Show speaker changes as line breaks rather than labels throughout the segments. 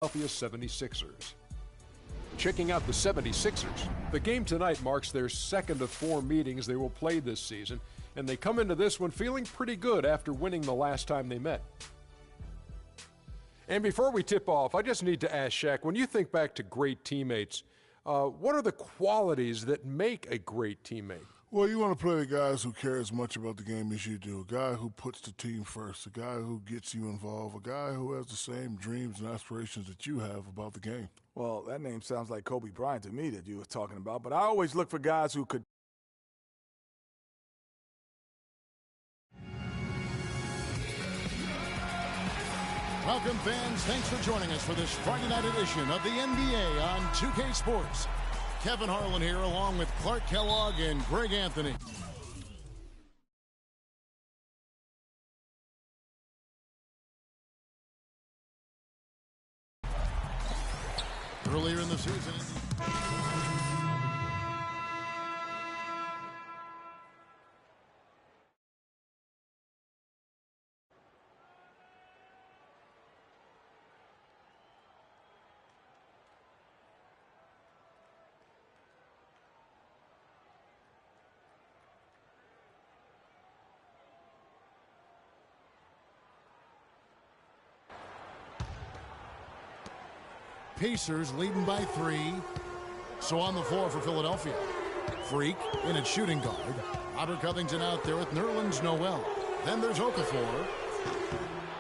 Philadelphia 76ers. Checking out the 76ers. The game tonight marks their second of 4 meetings they will play this season, and they come into this one feeling pretty good after winning the last time they met. And before we tip off, I just need to ask Shaq, when you think back to great teammates, what are the qualities that make a great teammate?
Well, you want to play with guys who care as much about the game as you do, a guy who puts the team first, a guy who gets you involved, a guy who has the same dreams and aspirations that you have about the game.
Well, that name sounds like Kobe Bryant to me that you were talking about, but I always look for guys who could.
Welcome, fans. Thanks for joining us for this Friday night edition of the NBA on 2K Sports. Kevin Harlan here along with Clark Kellogg and Greg Anthony. Earlier in the season. Pacers leading by 3. So on the floor for Philadelphia. Freak in at shooting guard. Robert Covington out there with Nerlens Noel. Then there's Okafor.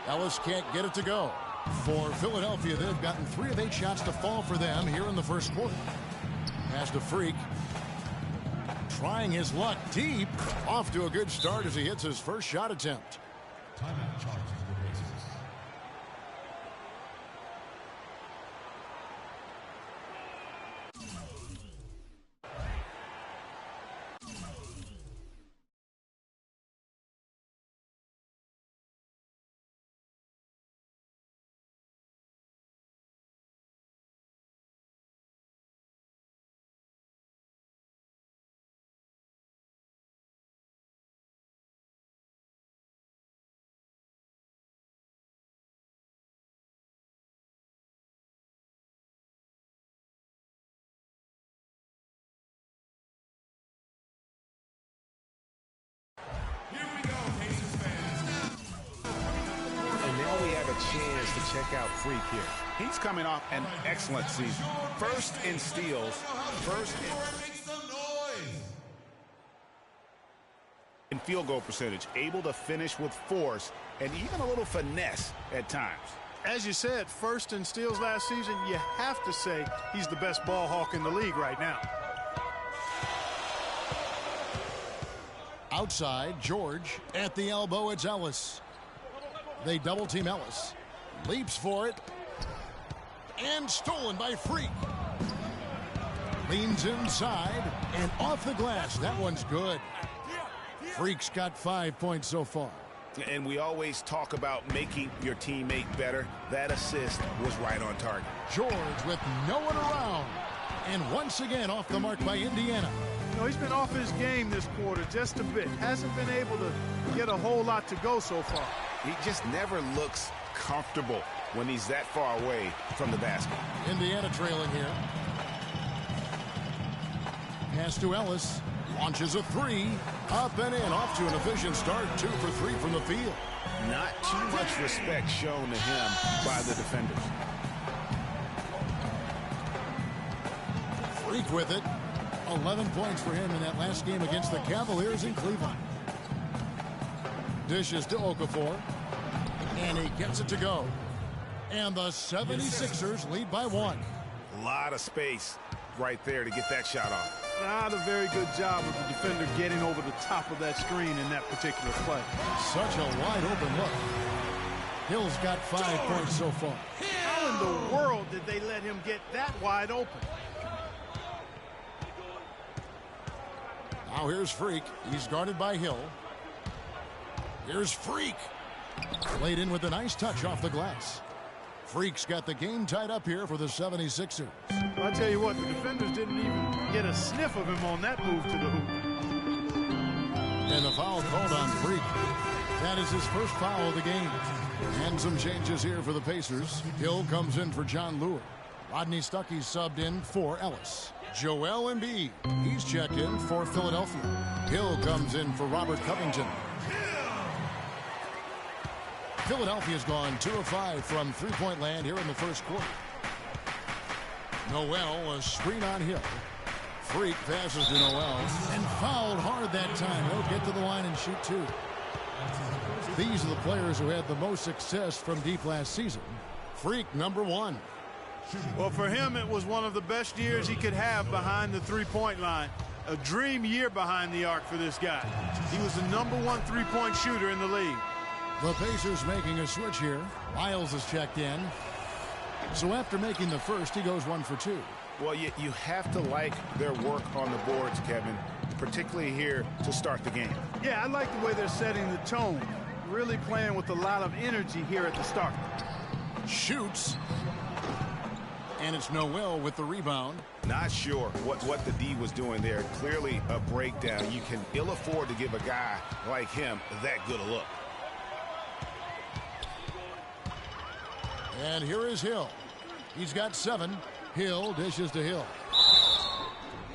Ellis can't get it to go. For Philadelphia, they've gotten 3 of 8 shots to fall for them here in the first quarter. Pass to Freak. Trying his luck deep. Off to a good start as he hits his first shot attempt. Timeout charges the Pacers.
Chance to check out Freak here. He's coming off an excellent season. First in steals, first in field goal percentage, able to finish with force and even a little finesse at times.
As you said, first in steals last season, you have to say he's the best ball hawk in the league right now.
Outside, George. At the elbow, it's Ellis. They double team Ellis. Leaps for it. And stolen by Freak. Leans inside and off the glass. That one's good. Freak's got 5 points so far.
And we always talk about making your teammate better. That assist was right on target.
George with no one around. And once again off the mark by Indiana.
You know, he's been off his game this quarter just a bit. Hasn't been able to get a whole lot to go so far.
He just never looks comfortable when he's that far away from the basket.
Indiana trailing here. Pass to Ellis. Launches a 3. Up and in. Off to an efficient start. 2 for 3 from the field.
Not too much respect shown to him by the defenders.
Freak with it. 11 points for him in that last game against the Cavaliers in Cleveland. Dishes to Okafor. And he gets it to go. And the 76ers lead by 1.
A lot of space right there to get that shot off.
Not a very good job of the defender getting over the top of that screen in that particular play.
Such a wide open look. Hill's got 5 points so far.
How in the world did they let him get that wide open?
Now here's Freak. He's guarded by Hill. Here's Freak. Laid in with a nice touch off the glass. Freak's got the game tied up here for the 76ers.
I'll tell you what, the defenders didn't even get a sniff of him on that move to the hoop.
And the foul called on Freak. That is his first foul of the game. And some changes here for the Pacers. Hill comes in for John Lure. Rodney Stuckey subbed in for Ellis. Joel Embiid, he's checked in for Philadelphia. Hill comes in for Robert Covington. Philadelphia's gone 2 of 5 from three-point land here in the first quarter. Noel, a screen on Hill. Freak passes to Noel and fouled hard that time. He'll get to the line and shoot 2. These are the players who had the most success from deep last season. Freak, number 1.
Well, for him, it was one of the best years he could have behind the three-point line. A dream year behind the arc for this guy. He was the number 1 three-point shooter in the league.
The Pacers making a switch here. Miles is checked in. So after making the first, he goes 1 for 2.
Well, you have to like their work on the boards, Kevin, particularly here to start the game.
Yeah, I like the way they're setting the tone. Really playing with a lot of energy here at the start.
Shoots. And it's Noel with the rebound.
Not sure what the D was doing there. Clearly a breakdown. You can ill afford to give a guy like him that good a look.
And here is Hill. He's got 7. Hill dishes to Hill.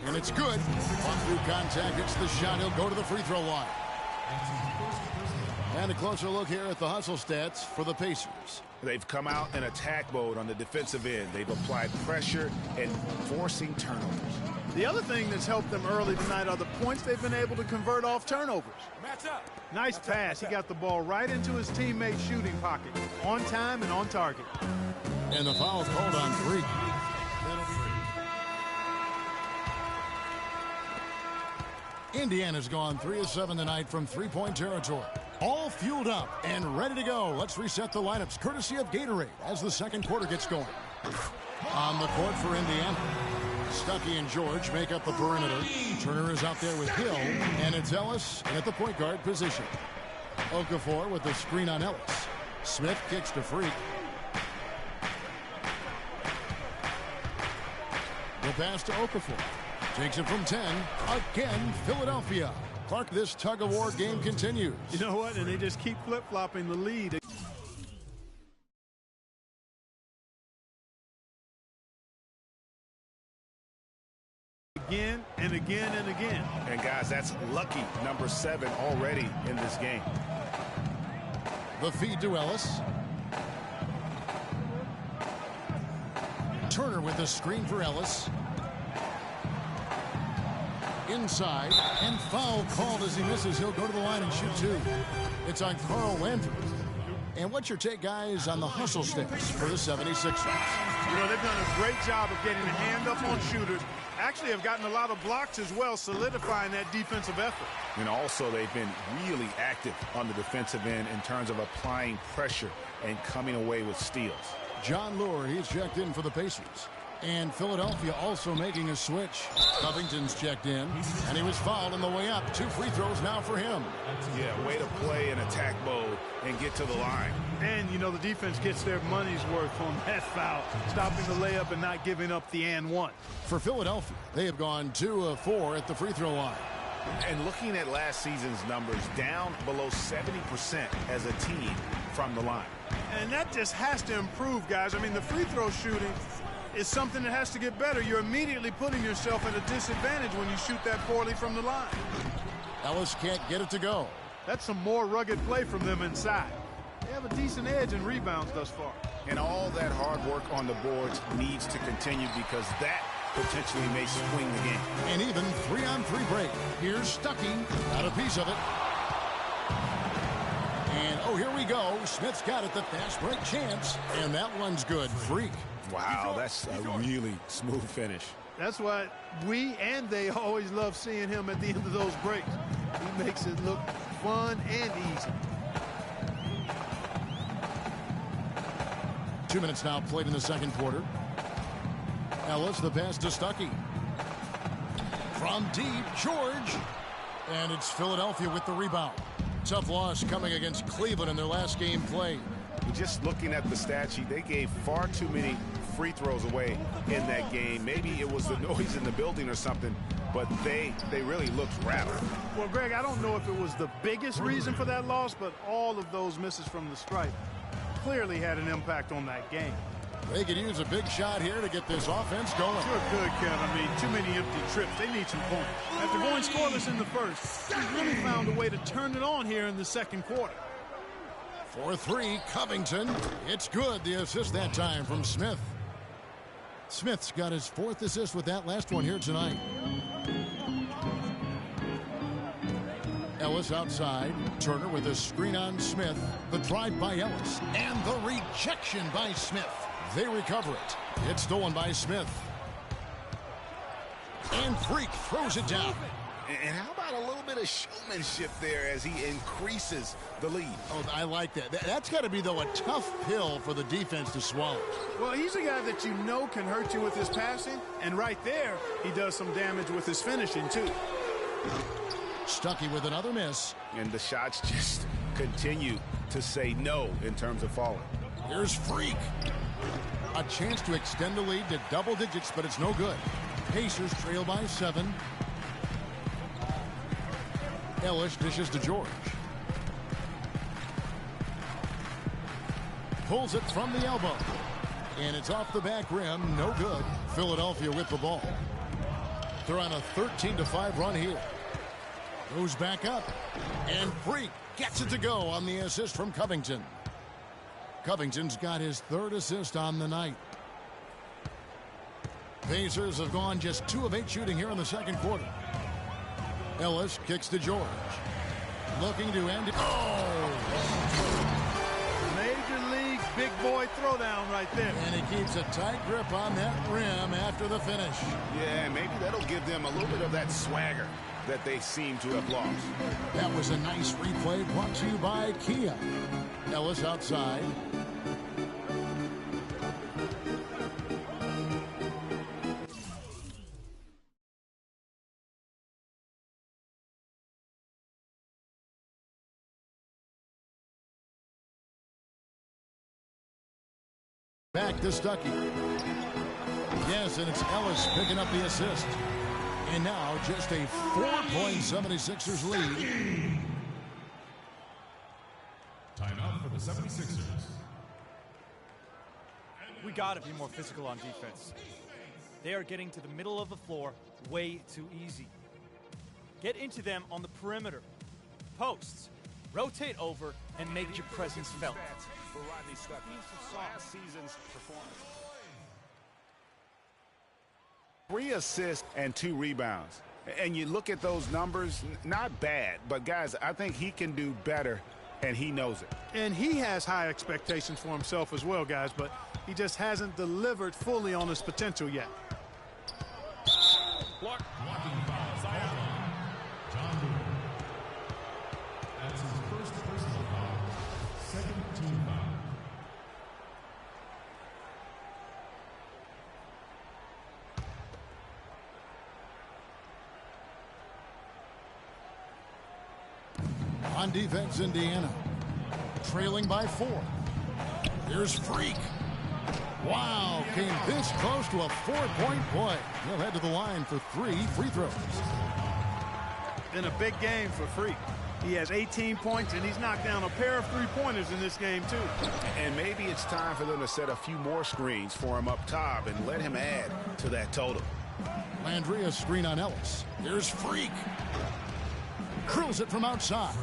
And it's good. On through contact, it's the shot. He'll go to the free throw line. And a closer look here at the hustle stats for the Pacers.
They've come out in attack mode on the defensive end. They've applied pressure and forcing turnovers.
The other thing that's helped them early tonight are the points they've been able to convert off turnovers. Nice pass. He got the ball right into his teammate's shooting pocket. On time and on target.
And the foul's called on Freak. Indiana's gone 3 of 7 tonight from three-point territory. All fueled up and ready to go. Let's reset the lineups courtesy of Gatorade as the second quarter gets going. On the court for Indiana, Stuckey and George make up the perimeter. Turner is out there with Hill, and it's Ellis at the point guard position. Okafor with the screen on Ellis. Smith kicks to Freak. The pass to Okafor. Takes it from 10. Again, Philadelphia. Clark, this tug-of-war game continues.
You know what? And they just keep flip-flopping the lead. Again and again and again.
And guys, that's lucky number 7 already in this game.
The feed to Ellis. Turner with the screen for Ellis. Inside, and foul called as he misses. He'll go to the line and shoot 2. It's on Carl Landry. And what's your take, guys, on the hustle stats for the 76ers?
You know, they've done a great job of getting a hand up on shooters. Actually have gotten a lot of blocks as well, solidifying that defensive effort.
And also they've been really active on the defensive end in terms of applying pressure and coming away with steals.
John Lure, he's checked in for the Pacers. And Philadelphia also making a switch. Covington's checked in, and he was fouled on the way up. 2 free throws now for him.
Yeah, way to play in attack mode and get to the line.
And, you know, the defense gets their money's worth on that foul, stopping the layup and not giving up the and one.
For Philadelphia, they have gone 2 of 4 at the free throw line.
And looking at last season's numbers, down below 70% as a team from the line.
And that just has to improve, guys. I mean, the free throw shooting is something that has to get better. You're immediately putting yourself at a disadvantage when you shoot that poorly from the line.
Ellis can't get it to go.
That's some more rugged play from them inside. They have a decent edge in rebounds thus far.
And all that hard work on the boards needs to continue because that potentially may swing the game.
And even 3-on-3 break. Here's Stuckey. Got a piece of it. And, oh, here we go. Smith's got it. The fast break chance. And that one's good. Freak.
Wow, that's a really smooth finish.
That's why we and they always love seeing him at the end of those breaks. He makes it look fun and easy.
2 minutes now played in the second quarter. Ellis, the pass to Stuckey. From deep, George. And it's Philadelphia with the rebound. Tough loss coming against Cleveland in their last game played.
Just looking at the stat sheet, they gave far too many free throws away in that game. Maybe it was the noise in the building or something, but they really looked rattled.
Well, Greg, I don't know if it was the biggest reason for that loss, but all of those misses from the stripe clearly had an impact on that game.
They could use a big shot here to get this offense going.
Sure could, Kev. I mean, too many empty trips. They need some points. After going scoreless in the first, he's really found a way to turn it on here in the second quarter.
For three, Covington. It's good. The assist that time from Smith. Smith's got his 4th assist with that last one here tonight. Ellis outside. Turner with a screen on Smith. The drive by Ellis. And the rejection by Smith. They recover it. It's stolen by Smith. And Freak throws it down.
And how about a little bit of showmanship there as he increases the lead?
Oh, I like that. That's got to be, though, a tough pill for the defense to swallow.
Well, he's a guy that you know can hurt you with his passing. And right there, he does some damage with his finishing, too.
Stuckey with another miss.
And the shots just continue to say no in terms of falling.
Here's Freak. A chance to extend the lead to double digits, but it's no good. Pacers trail by 7. Ellis dishes to George. Pulls it from the elbow. And it's off the back rim. No good. Philadelphia with the ball. They're on a 13-5 run here. Goes back up. And Freak gets it to go on the assist from Covington. Covington's got his 3rd assist on the night. Pacers have gone just 2 of 8 shooting here in the second quarter. Ellis kicks to George. Looking to end it. Oh!
Major league big boy throwdown right there.
And he keeps a tight grip on that rim after the finish.
Yeah, maybe that'll give them a little bit of that swagger that they seem to have lost.
That was a nice replay brought to you by Kia. Ellis outside. Back to Stuckey. Yes, and it's Ellis picking up the assist. And now just a 4-point 76ers lead.
Timeout for the 76ers.
We got to be more physical on defense. They are getting to the middle of the floor way too easy. Get into them on the perimeter. Posts. Rotate over and make your presence felt.
For Rodney Stuckey, last season's performance. 3 assists and 2 rebounds. And you look at those numbers, not bad, but guys, I think he can do better, and he knows it.
And he has high expectations for himself as well, guys, but he just hasn't delivered fully on his potential yet.
Blocking foul, sideline. John Moore. That's his first personal foul, 2nd team foul.
On defense, Indiana. Trailing by 4. Here's Freak. Wow, came this close to a 4-point play. He'll head to the line for 3 free throws.
Been a big game for Freak. He has 18 points, and he's knocked down a pair of 3-pointers in this game, too.
And maybe it's time for them to set a few more screens for him up top and let him add to that total.
Landry, a screen on Ellis. Here's Freak. Curls it from outside.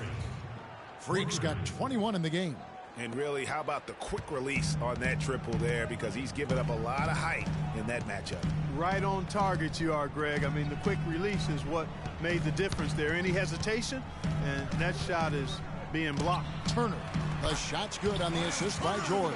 Freak's got 21 in the game.
And really, how about the quick release on that triple there, because he's given up a lot of height in that matchup.
Right on target you are, Greg. I mean, the quick release is what made the difference there. Any hesitation, and that shot is being blocked.
Turner. The shot's good on the assist by George.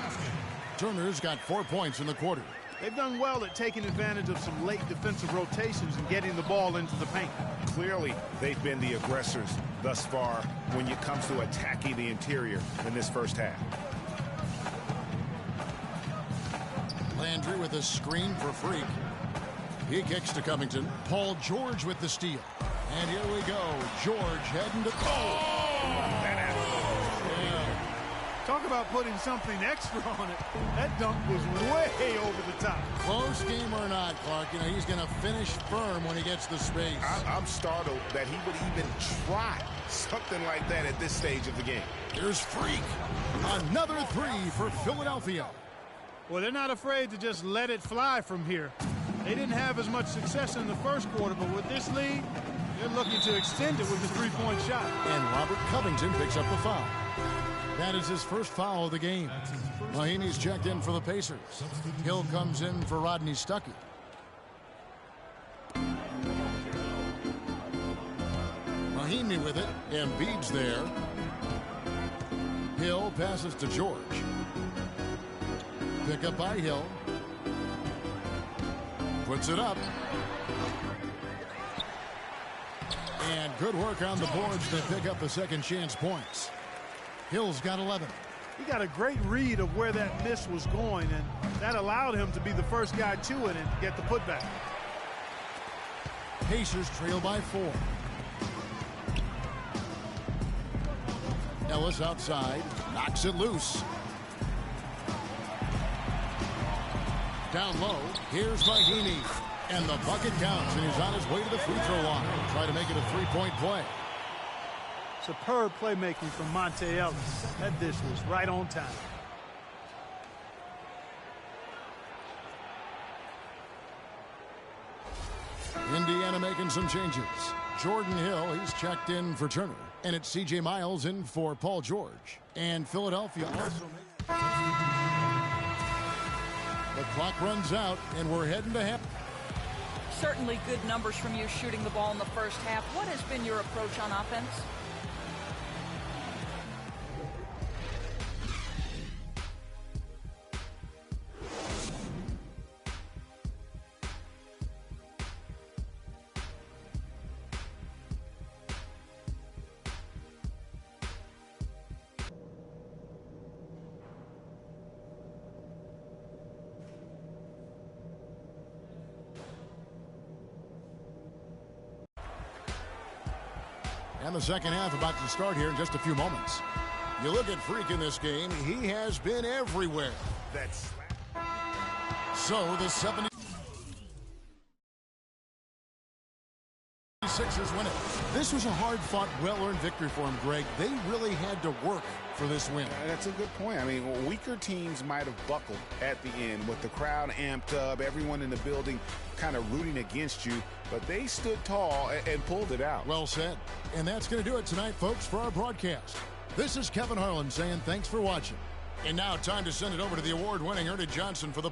Turner's got 4 points in the quarter.
They've done well at taking advantage of some late defensive rotations and getting the ball into the paint.
Clearly, they've been the aggressors thus far when it comes to attacking the interior in this first half.
Landry with a screen for Freak. He kicks to Covington. Paul George with the steal. And here we go. George heading to...
That happened.
Talk about putting something extra on it. That dunk was way over the top.
Close game or not, Clark, he's going to finish firm when he gets the space.
I'm startled that he would even try something like that at this stage of the game.
Here's Freak. Another three for Philadelphia.
Well, they're not afraid to just let it fly from here. They didn't have as much success in the first quarter, but with this lead, they're looking to extend it with the three-point shot.
And Robert Covington picks up the foul. That is his first foul of the game. Mahinmi's checked in for the Pacers. Hill comes in for Rodney Stuckey. Mahinmi with it. Embiid's there. Hill passes to George. Pick up by Hill. Puts it up. And good work on the boards to pick up the second chance points. Hill's got 11.
He got a great read of where that miss was going, and that allowed him to be the first guy to it and get the putback.
Pacers trail by 4. Ellis outside, knocks it loose. Down low, here's Mahinmi. And the bucket counts, and he's on his way to the free throw line. Try to make it a three-point play.
Superb playmaking from Monte Ellis. That dish was right on time.
Indiana making some changes. Jordan Hill, he's checked in for Turner. And it's C.J. Miles in for Paul George. And Philadelphia also the clock runs out, and we're heading to half.
Certainly good numbers from you shooting the ball in the first half. What has been your approach on offense?
And the second half about to start here in just a few moments. You look at Freak in this game, he has been everywhere.
That's
So the 76ers win it. This was a hard-fought, well-earned victory for him, Greg. They really had to work for this win.
That's a good point. I mean, weaker teams might have buckled at the end with the crowd amped up, everyone in the building kind of rooting against you, but they stood tall and pulled it out.
Well said. And that's going to do it tonight, folks, for our broadcast. This is Kevin Harlan saying thanks for watching. And now time to send it over to the award-winning Ernie Johnson for the